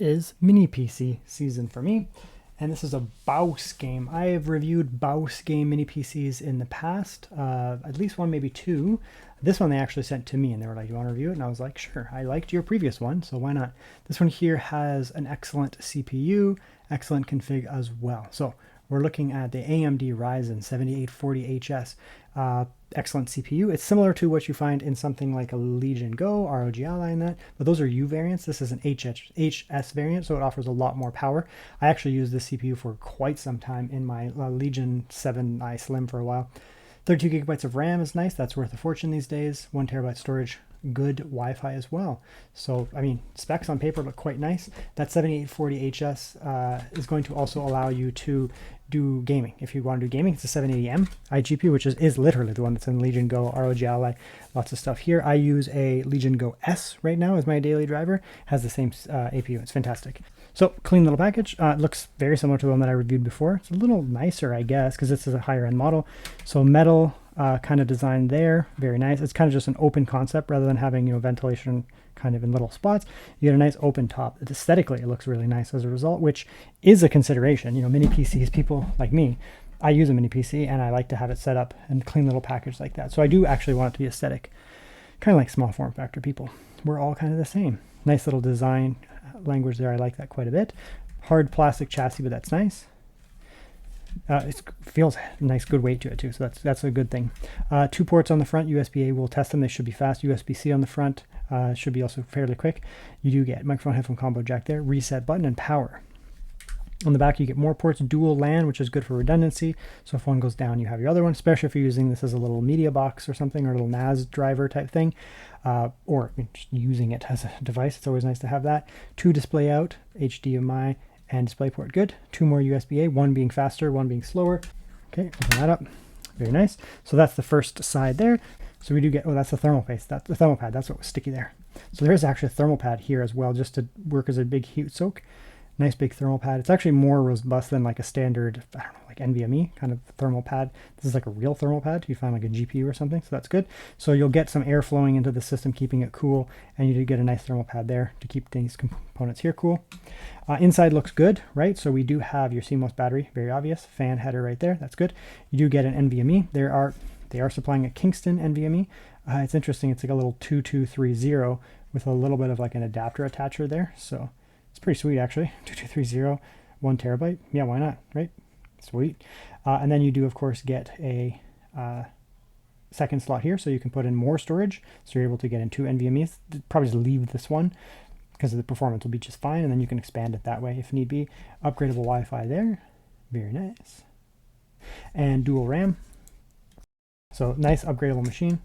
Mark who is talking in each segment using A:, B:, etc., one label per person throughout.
A: is mini PC season for me, and this is a BOSGAME. I have reviewed BOSGAME mini PCs in the past, at least one, maybe two. This one they actually sent to me and they were like, you want to review it? And I was like, sure, I liked your previous one, so why not? This one here has an excellent CPU, excellent config as well. So we're looking at the AMD Ryzen 7840HS, excellent CPU. It's similar to what you find in something like a Legion Go, ROG Ally in that, but those are U variants. This is an HS variant, so it offers a lot more power. I actually used this CPU for quite some time in my Legion 7i Slim for a while. 32 gigabytes of RAM is nice. That's worth a fortune these days. 1 terabyte storage, good Wi-Fi as well. So, I mean, specs on paper look quite nice. That 7840HS is going to also allow you to do gaming. If you want to do gaming, it's a 780M iGPU, which is literally the one that's in Legion Go, ROG Ally, lots of stuff here. I use a Legion Go S right now as my daily driver. Has the same APU. It's fantastic. So, clean little package. It looks very similar to the one that I reviewed before. It's a little nicer, I guess, because this is a higher end model. So metal kind of design there, very nice. It's kind of just an open concept rather than having, you know, ventilation kind of in little spots. You get a nice open top. Aesthetically, it looks really nice as a result, which is a consideration. You know, mini PCs, people like me, I use a mini PC and I like to have it set up and clean little package like that. So I do actually want it to be aesthetic, kind of like small form factor people. We're all kind of the same. Nice little design language there. I like that quite a bit. Hard plastic chassis, but that's nice. It feels nice, good weight to it too, so that's a good thing. 2 ports on the front, USB-A, we'll test them, they should be fast. USB-C on the front, should be also fairly quick. You do get microphone headphone combo jack there, reset button, and power. On the back you get more ports, dual LAN, which is good for redundancy, so if one goes down you have your other one, especially if you're using this as a little media box or something, or a little NAS driver type thing, or just using it as a device. It's always nice to have that. 2 display out, HDMI, and DisplayPort good. 2 more USB-A, one being faster, one being slower. Okay, open that up. Very nice. So that's the first side there. So we do get, oh, that's the thermal paste. That's the thermal pad. That's what was sticky there. So there's actually a thermal pad here as well, just to work as a big heat soak. Nice big thermal pad. It's actually more robust than like a standard, I don't know, like NVMe kind of thermal pad. This is like a real thermal pad. You find like a GPU or something, so that's good. So you'll get some air flowing into the system, keeping it cool, and you do get a nice thermal pad there to keep these components here cool. Inside looks good, right? So we do have your CMOS battery, very obvious. Fan header right there, that's good. You do get an NVMe. They are supplying a Kingston NVMe. It's interesting, it's like a little 2230 with a little bit of like an adapter attacher there. So it's pretty sweet actually. 2230, 1 terabyte. Yeah, why not, right? Sweet. And then you do of course get a second slot here, so you can put in more storage. So you're able to get in 2 NVMe's. Probably just leave this one because the performance will be just fine, and then you can expand it that way if need be. Upgradable Wi-Fi there. Very nice. And dual RAM. So nice upgradable machine.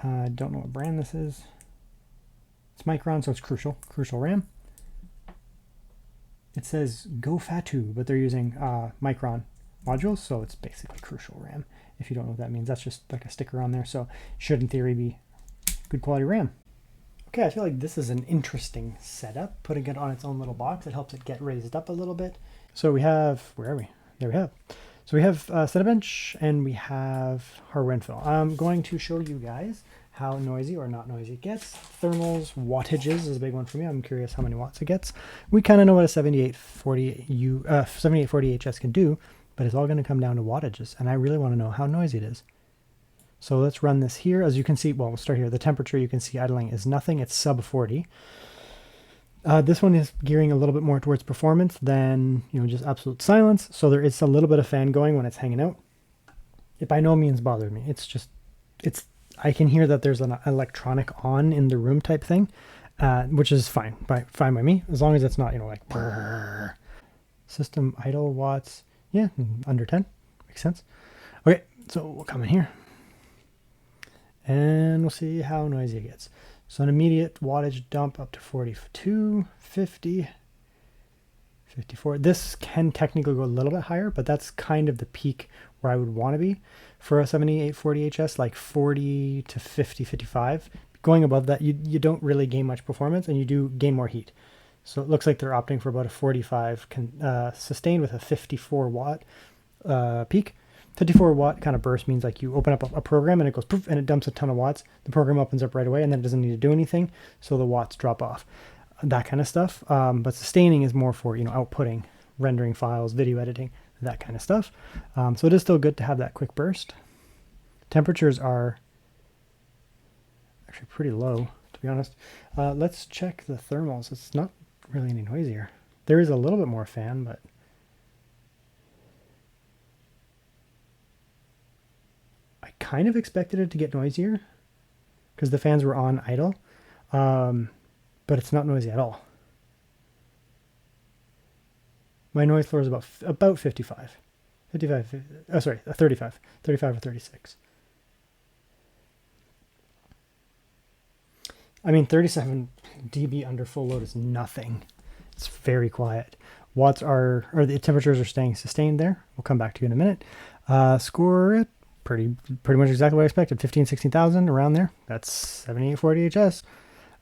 A: Don't know what brand this is. It's Micron, so it's Crucial RAM. It says GoFatu, but they're using Micron modules, so it's basically Crucial RAM. If you don't know what that means, that's just like a sticker on there, so should in theory be good quality RAM. Okay, I feel like this is an interesting setup, putting it on its own little box. It helps it get raised up a little bit. So we have, where are we? There we have. So we have Cinebench and we have hardware info. I'm going to show you guys how noisy or not noisy it gets. Thermals, wattages is a big one for me. I'm curious how many watts it gets. We kind of know what a 7840HS can do, but it's all going to come down to wattages, and I really want to know how noisy it is. So let's run this here. As you can see, well, we'll start here. The temperature you can see idling is nothing. It's sub 40. This one is gearing a little bit more towards performance than, you know, just absolute silence. So there is a little bit of fan going when it's hanging out. It by no means bothered me. It's just, I can hear that there's an electronic on in the room type thing, which is fine by me, as long as it's not, you know, like brrr. System idle watts. Yeah, under 10. Makes sense. Okay, so we'll come in here. And we'll see how noisy it gets. So an immediate wattage dump up to 42, 50, 54. This can technically go a little bit higher, but that's kind of the peak where I would want to be. For a 7840HS, like 40 to 50, 55. Going above that, you don't really gain much performance, and you do gain more heat. So it looks like they're opting for about a 45 sustained with a 54 watt peak. 54 watt kind of burst means like you open up a program and it goes poof and it dumps a ton of watts. The program opens up right away and then it doesn't need to do anything, so the watts drop off. that kind of stuff. But sustaining is more for, outputting, rendering files, video editing, that kind of stuff. So it is still good to have that quick burst. Temperatures are actually pretty low, to be honest. Let's check the thermals. It's not really any noisier. There is a little bit more fan, but I kind of expected it to get noisier because the fans were on idle, but it's not noisy at all. My noise floor is about 55. 55, sorry, 35 or 36. I mean, 37 dB under full load is nothing. It's very quiet. The temperatures are staying sustained there. We'll come back to you in a minute. Score it pretty much exactly what I expected. 15, 16,000 around there. That's 7840 HS.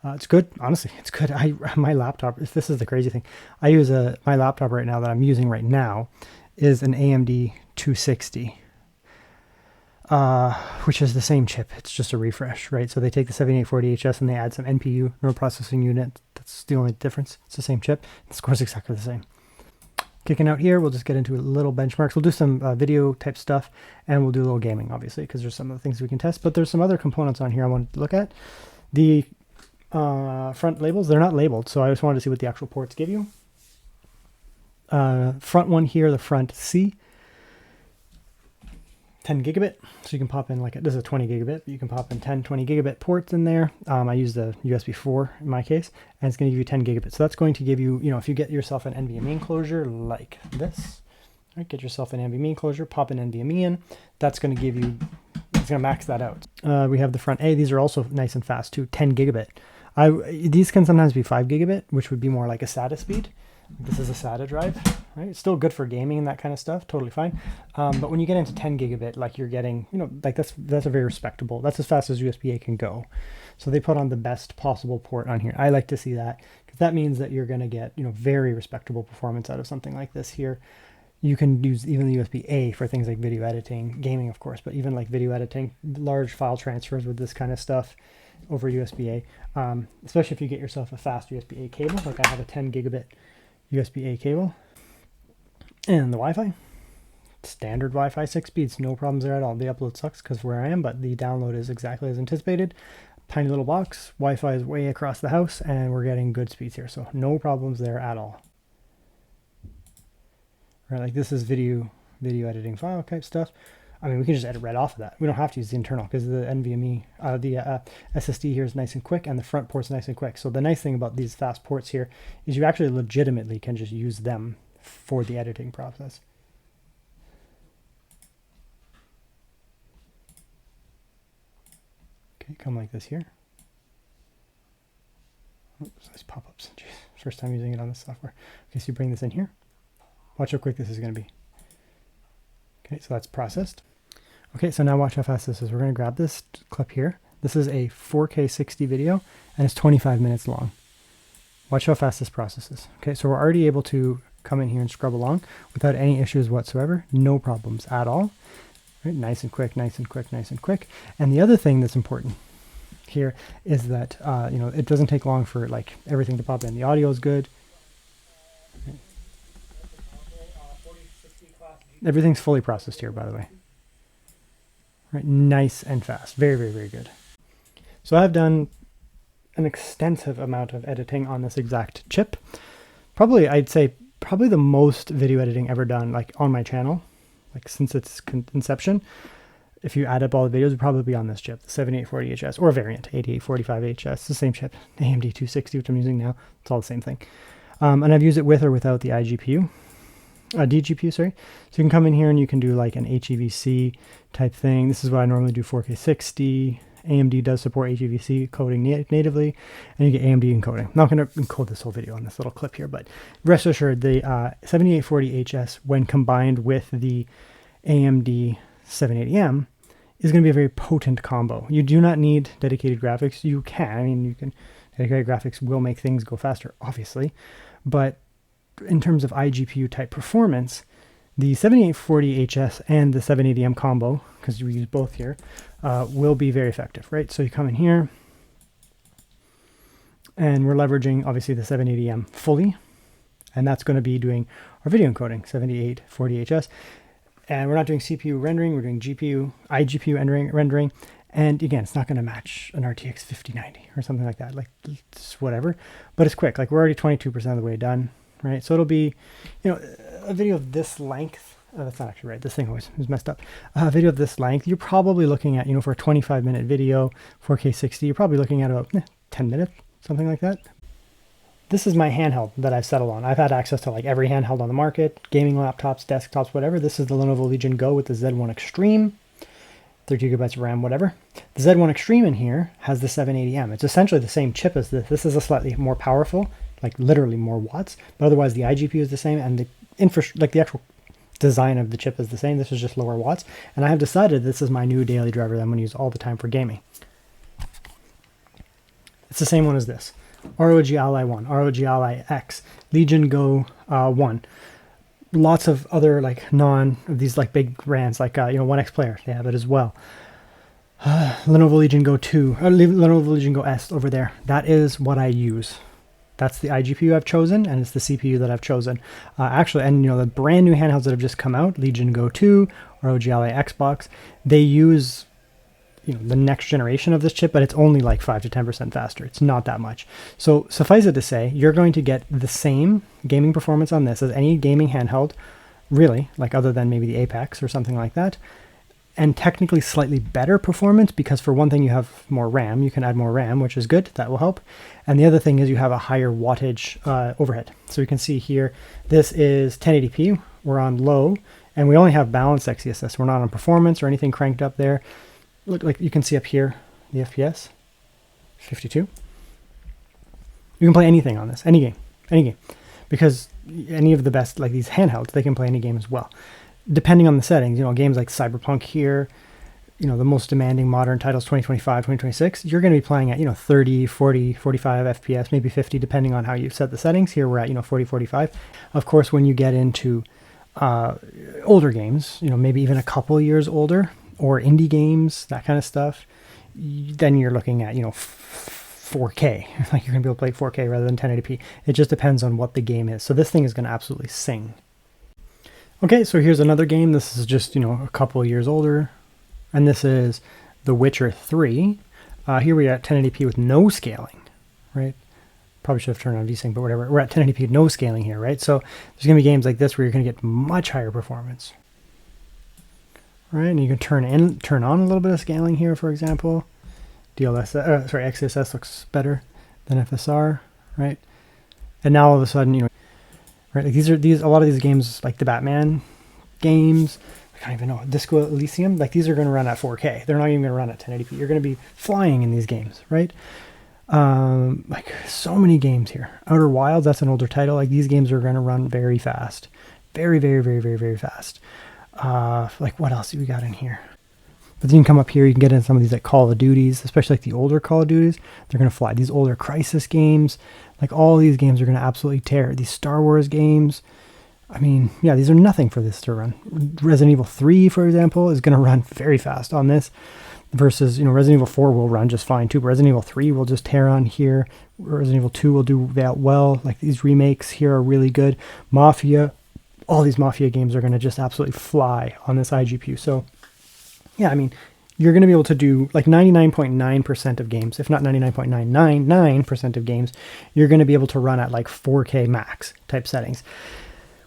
A: It's good. Honestly, it's good. My laptop, this is the crazy thing. I use my laptop right now that I'm using right now is an AMD 260. Which is the same chip. It's just a refresh, right? So they take the 7840HS and they add some NPU, neural processing unit. That's the only difference. It's the same chip. The score's exactly the same. Kicking out here, we'll just get into a little benchmarks. We'll do some video type stuff, and we'll do a little gaming, obviously, because there's some of the things we can test. But there's some other components on here I wanted to look at. The front labels, they're not labeled, so I just wanted to see what the actual ports give you. Front one here, the front C. 10 gigabit, so you can pop in this is a 20 gigabit, but you can pop in 10, 20 gigabit ports in there. I use the USB 4 in my case, and it's going to give you 10 gigabits. So that's going to give you, if you get yourself an NVMe enclosure like this, right, get yourself an NVMe enclosure, pop an NVMe in, that's going to give you, it's going to max that out. We have the front A, these are also nice and fast too, 10 gigabit. These can sometimes be 5 gigabit, which would be more like a SATA speed. This is a SATA drive, right? It's still good for gaming and that kind of stuff, totally fine. But when you get into 10 gigabit, you're getting, that's a very respectable, that's as fast as USB-A can go. So they put on the best possible port on here. I like to see that, because that means that you're going to get, very respectable performance out of something like this here. You can use even the USB-A for things like video editing, gaming, of course, but even like video editing, large file transfers with this kind of stuff over USB-A, especially if you get yourself a fast USB-A cable, like I have a 10 gigabit USB-A cable, and the Wi-Fi, standard Wi-Fi 6 speeds, no problems there at all. The upload sucks because where I am, but the download is exactly as anticipated. Tiny little box, Wi-Fi is way across the house, and we're getting good speeds here, so no problems there at all. Right, like this is video editing file type stuff. I mean, we can just edit right off of that. We don't have to use the internal because the NVMe, the SSD here is nice and quick, and the front port's nice and quick. So the nice thing about these fast ports here is you actually legitimately can just use them for the editing process. Okay, come like this here. Oops, nice pop-ups. Jeez, first time using it on this software. Okay, so you bring this in here. Watch how quick this is going to be. Okay, so that's processed. Okay, so now watch how fast this is. We're going to grab this clip here. This is a 4K 60 video, and it's 25 minutes long. Watch how fast this processes. Okay, so we're already able to come in here and scrub along without any issues whatsoever. No problems at all. Right, nice and quick, nice and quick, nice and quick. And the other thing that's important here is that, it doesn't take long for everything to pop in. The audio is good. Everything's fully processed here, by the way. Right, nice and fast. Very, very, very good. So I've done an extensive amount of editing on this exact chip. I'd say probably the most video editing ever done on my channel, since its inception. If you add up all the videos, it would probably be on this chip, the 7840HS, or a variant, 8845HS. It's the same chip, AMD 260, which I'm using now. It's all the same thing. And I've used it with or without the iGPU. DGPU, sorry. So you can come in here and you can do an HEVC type thing. This is what I normally do, 4K 60. AMD does support HEVC coding natively, and you get AMD encoding. I'm not going to encode this whole video on this little clip here, but rest assured, the 7840HS, when combined with the AMD 780M, is going to be a very potent combo. You do not need dedicated graphics. You can. Dedicated graphics will make things go faster, obviously, but in terms of iGPU type performance, the 7840HS and the 780M combo, because we use both here, will be very effective, right? So you come in here, And we're leveraging obviously the 780M fully, and that's going to be doing our video encoding, 7840HS. And we're not doing CPU rendering, we're doing GPU, iGPU rendering. And again, it's not going to match an RTX 5090 or something like that, like it's whatever, but it's quick. Like we're already 22% of the way done, right? So it'll be, you know, a video of this length. Oh, that's not actually right. This thing always is messed up. A video of this length, you're probably looking at, you know, for a 25-minute video, 4K 60, you're probably looking at about 10 minutes, something like that. This is my handheld that I've settled on. I've had access to like every handheld on the market, gaming laptops, desktops, whatever. This is the Lenovo Legion Go with the Z1 Extreme, 30 gigabytes of RAM, whatever. The Z1 Extreme in here has the 780M. It's essentially the same chip as this. This is a slightly more powerful, like literally more watts, but otherwise the iGPU is the same and the actual design of the chip is the same. This is just lower watts. And I have decided this is my new daily driver that I'm going to use all the time for gaming. It's the same one as this. ROG Ally 1, ROG Ally X, Legion Go 1. Lots of other like these like big brands like you know, 1X Player, they have it as well. Lenovo Legion Go 2, Lenovo Legion Go S over there. That is what I use. That's the iGPU I've chosen, and it's the CPU that I've chosen. Actually, and you know, the brand new handhelds that have just come out, Legion Go 2, ROG Ally Xbox, they use, you know, the next generation of this chip, but it's only like 5 to 10% faster. It's not that much. So suffice it to say, you're going to get the same gaming performance on this as any gaming handheld, really, like other than maybe the Apex or something like that. And technically slightly better performance because for one thing, you have more RAM. You can add more RAM, which is good. That will help. And the other thing is you have a higher wattage overhead. So you can see here, this is 1080p. We're on low, and we only have balanced XeSS. We're not on performance or anything cranked up there. Look, like you can see up here, the FPS, 52. You can play anything on this, any game, because any of the best, like these handhelds, they can play any game as well. Depending on the settings, you know, games like Cyberpunk here, you know, the most demanding modern titles, 2025, 2026, you're going to be playing at, you know, 30, 40, 45 FPS, maybe 50, depending on how you set the settings. Here we're at, you know, 40, 45. Of course, when you get into older games, you know, maybe even a couple years older, or indie games, that kind of stuff, then you're looking at, you know, 4K. Like you're going to be able to play 4K rather than 1080p. It just depends on what the game is. So this thing is going to absolutely sing. Okay, so here's another game. This is just, you know, a couple of years older. And this is The Witcher 3. Here we are at 1080p with no scaling, right? Probably should have turned on VSync, but whatever. We're at 1080p with no scaling here, right? So there's going to be games like this where you're going to get much higher performance. Right, and you can turn on a little bit of scaling here, for example. XeSS looks better than FSR, right? And now all of a sudden, you know, right, like a lot of these games, like the Batman games, I can't even know, Disco Elysium, like these are going to run at 4K. They're not even going to run at 1080p. You're going to be flying in these games, right? Like so many games here. Outer Wilds, that's an older title. Like these games are going to run very fast, very, very, very, very, very fast. Like what else do we got in here? But then you can come up here, you can get in some of these like Call of Duties, especially like the older Call of Duties. They're going to fly. These older Crisis games, like all these games are going to absolutely tear. These Star Wars games, I mean, yeah, these are nothing for this to run. Resident Evil 3, for example, is going to run very fast on this versus, you know, Resident Evil 4 will run just fine too, but Resident Evil 3 will just tear on here. Resident Evil 2 will do that well. Like these remakes here are really good. Mafia, all these Mafia games are going to just absolutely fly on this iGPU. So yeah, I mean, you're going to be able to do like 99.9% of games, if not 99.999% of games, you're going to be able to run at like 4K max type settings.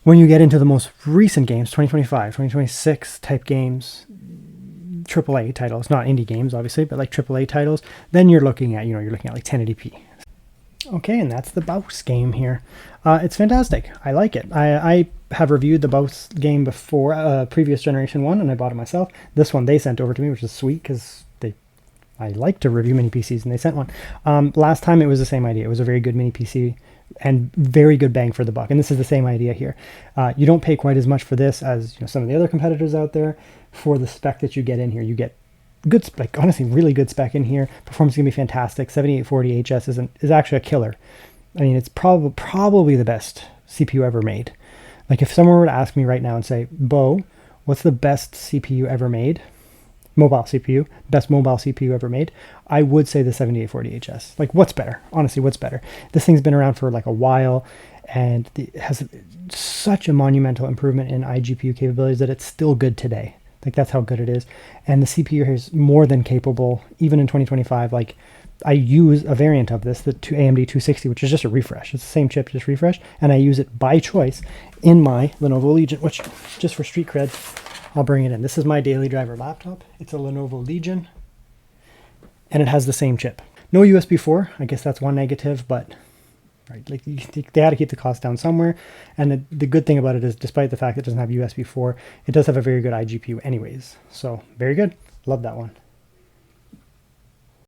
A: When you get into the most recent games, 2025, 2026 type games, AAA titles, not indie games, obviously, but like AAA titles, then you're looking at, like 1080p. Okay, and that's the BOSGAME here. It's fantastic. I like it. I have reviewed the BOSGAME before, previous generation one, and I bought it myself. This one they sent over to me, which is sweet because I like to review mini PCs, and they sent one. Last time it was the same idea. It was a very good mini PC and very good bang for the buck. And this is the same idea here. You don't pay quite as much for this as some of the other competitors out there for the spec that you get in here. You get good spec, honestly, really good spec in here. Performance is gonna be fantastic. 7840 HS is actually a killer. I mean, it's probably the best CPU ever made. Like if someone were to ask me right now and say, Bo, what's the best CPU ever made? mobile CPU, best mobile CPU ever made, I would say the 7840HS. Like, what's better? Honestly, what's better? This thing's been around for like a while, and it has such a monumental improvement in iGPU capabilities that it's still good today. Like, that's how good it is. And the CPU here is more than capable, even in 2025. Like, I use a variant of this, the AMD 260, which is just a refresh. It's the same chip, just refresh. And I use it by choice in my Lenovo Legion, which, just for street cred, I'll bring it in. This is my daily driver laptop. It's a Lenovo Legion, and it has the same chip. No USB 4. I guess that's one negative, but right, like, they had to keep the cost down somewhere. And the good thing about it is, despite the fact it doesn't have USB 4, it does have a very good iGPU anyways. So very good. Love that one.